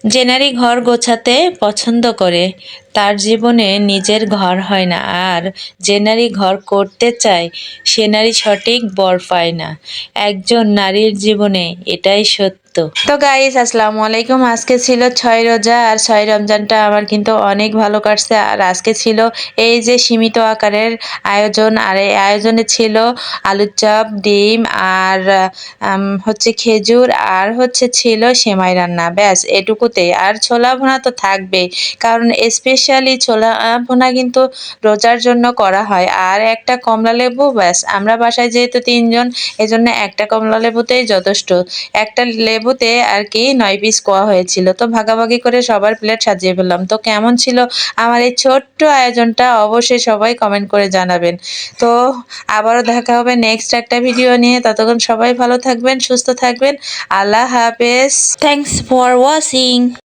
যে নারী ঘর গোছাতে পছন্দ করে তার জীবনে নিজের ঘর হয় না, আর যে নারী ঘর করতে চায় সে নারী সঠিক বর পায় না। একজন নারীর জীবনে এটাই সত্য। তো গাইস, আসসালামু আলাইকুম। আজকে ছিল 6 রোজা, আর 6 রমজানটা আমার কিন্তু অনেক ভালো কাটছে। আর আজকে ছিল এই যে সীমিত আকারের আয়োজন, আর এই আয়োজনে ছিল আলুর চপ, ডিম, আর হচ্ছে খেজুর, আর হচ্ছে ছিল সেমাই রান্না। ব্যাস এটুকুতে। আর ছোলা ভুনা তো থাকবেই, কারণ স্পেশালি ছোলা ভুনা কিন্তু রোজার জন্য করা হয়। আর একটা কমলা লেবু, ব্যাস। আমরা বাসায় যেহেতু 3 জন, এজন্য একটা কমলা লেবুতেই যথেষ্ট। একটা লেবুতে আর কি 9 পিস কোয়া হয়েছিল। তো ভাগাভাগি করে সবার প্লেট সাজিয়ে ফেললাম। তো কেমন ছিল আমার এই ছোট্ট আয়োজনটা অবশ্যই সবাই কমেন্ট করে জানাবেন। তো আবারও দেখা হবে নেক্সট একটা ভিডিও নিয়ে। ততক্ষণ সবাই ভালো থাকবেন, সুস্থ থাকবেন। আল্লাহ হাফেজ। Thanks for watching.